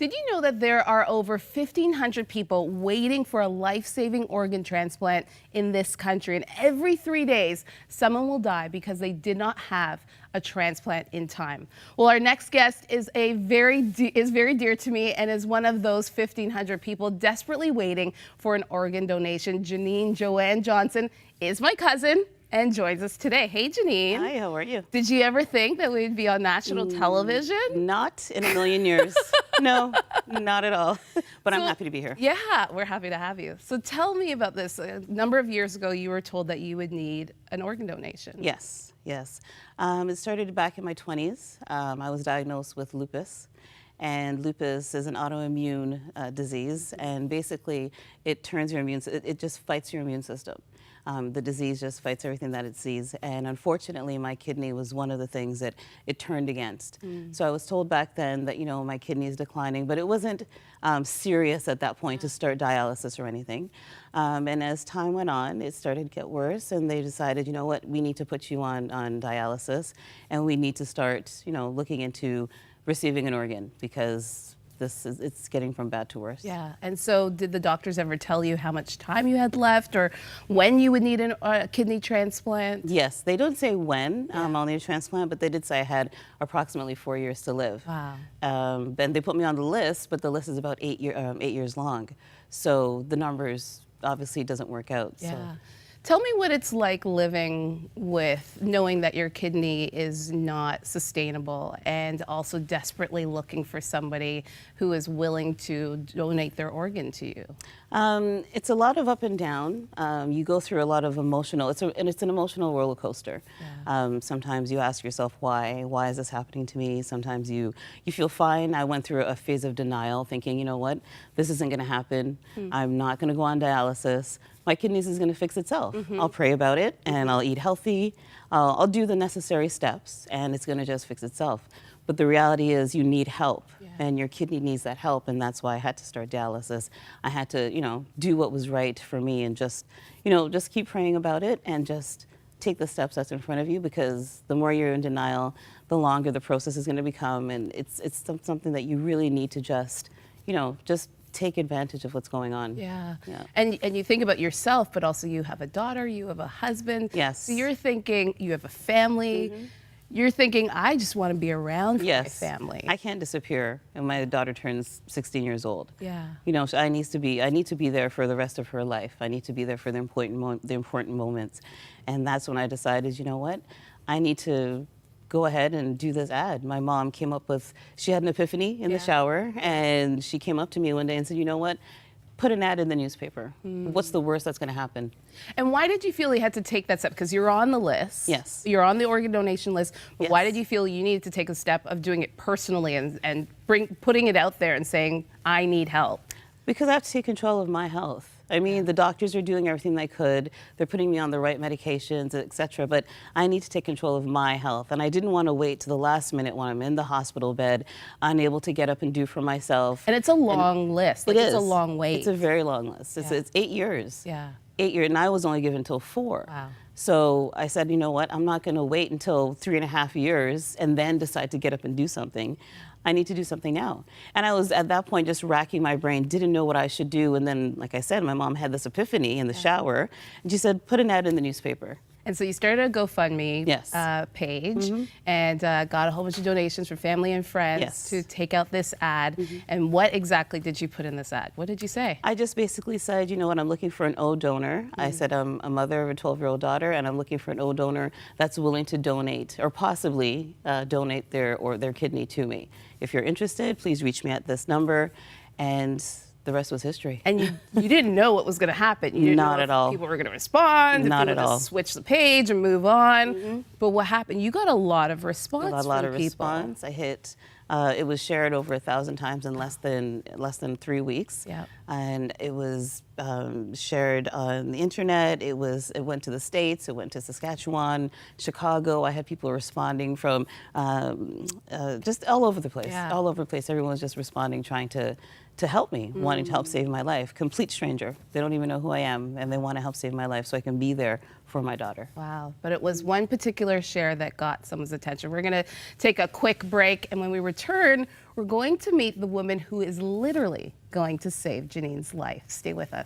Did you know that there are over 1,500 people waiting for a life-saving organ transplant in this country? And every 3 days, someone will die because they did not have a transplant in time. Well, our next guest is very dear to me and is one of those 1,500 people desperately waiting for an organ donation. Joanne Johnson is my cousin and joins us today. Hey, Janine. Hi, how are you? Did you ever think that we'd be on national television? Not in a million years. No, not at all. But I'm happy to be here. Yeah, we're happy to have you. So tell me about this. A number of years ago, you were told that you would need an organ donation. Yes, yes. It started back in my 20s. I was diagnosed with lupus. And lupus is an autoimmune disease, and basically it turns your it just fights your immune system. The disease just fights everything that it sees, and unfortunately my kidney was one of the things that it turned against. So I was told back then that, you know, my kidney is declining, but it wasn't serious at that point to start dialysis or anything. And as time went on, it started to get worse, and they decided, you know what, we need to put you on dialysis, and we need to start, you know, looking into receiving an organ, because it's getting from bad to worse. Yeah, and so did the doctors ever tell you how much time you had left or when you would need a kidney transplant? Yes, they don't say when I'll need a transplant, but they did say I had approximately 4 years to live. Wow. And they put me on the list, but the list is about 8 years long. So the numbers obviously doesn't work out. Yeah. So. Tell me what it's like living with knowing that your kidney is not sustainable and also desperately looking for somebody who is willing to donate their organ to you. It's a lot of up and down. You go through a lot of emotional, it's an emotional roller coaster. Yeah. Sometimes you ask yourself, why is this happening to me? Sometimes you feel fine. I went through a phase of denial, thinking, you know what, this isn't gonna happen. I'm not gonna go on dialysis. My kidneys is gonna fix itself. I'll pray about it, and I'll eat healthy. I'll do the necessary steps, and it's gonna just fix itself. But the reality is you need help, and your kidney needs that help, and that's why I had to start dialysis. I had to, you know, do what was right for me, and just, you know, just keep praying about it, and just take the steps that's in front of you, because the more you're in denial, the longer the process is gonna become, and it's something that you really need to just, you know, just take advantage of what's going on. Yeah. And you think about yourself, but also you have a daughter, you have a husband. Yes. So you're thinking, you have a family. You're thinking, I just want to be around for my family. I can't disappear, and my daughter turns 16 years old. Yeah. You know, so I need to be there for the rest of her life. I need to be there for the important moments. And that's when I decided, you know what, I need to go ahead and do this ad. My mom came up with, she had an epiphany in the shower, and she came up to me one day and said, you know what, put an ad in the newspaper. What's the worst that's gonna happen? And why did you feel you had to take that step? Because you're on the list. Yes. You're on the organ donation list. But why did you feel you needed to take a step of doing it personally and putting it out there and saying, I need help? Because I have to take control of my health. I mean, the doctors are doing everything they could. They're putting me on the right medications, etc. But I need to take control of my health. And I didn't want to wait to the last minute when I'm in the hospital bed, unable to get up and do for myself. And it's a long list. Like, it's a long wait. It's a very long list. It's 8 years. Yeah. 8 years, and I was only given until 4. Wow. So I said, you know what, I'm not going to wait until 3.5 years and then decide to get up and do something. I need to do something now. And I was at that point just racking my brain, didn't know what I should do. And then, like I said, my mom had this epiphany in the shower, and she said, put an ad in the newspaper. And so you started a GoFundMe page and got a whole bunch of donations from family and friends to take out this ad. And what exactly did you put in this ad? What did you say? I just basically said, you know what, I'm looking for an O donor. I said I'm a mother of a 12-year-old daughter, and I'm looking for an O donor that's willing to donate or possibly donate their kidney to me. If you're interested, please reach me at this number. And the rest was history. And you didn't know what was going to happen. You didn't Not know at all. People were going to respond. Not if at all. Switch the page and move on. But what happened? You got a lot of response from people. A lot of response. I hit. It was shared over 1,000 times in less than 3 weeks. Yeah. And it was shared on the internet. It went to the States. It went to Saskatchewan, Chicago. I had people responding from just all over the place. Yeah. All over the place. Everyone was just responding, trying to help me, wanting to help save my life. Complete stranger. They don't even know who I am, and they want to help save my life so I can be there for my daughter. Wow. But it was one particular share that got someone's attention. We're going to take a quick break, and when we return, we're going to meet the woman who is literally going to save Jannene's life. Stay with us.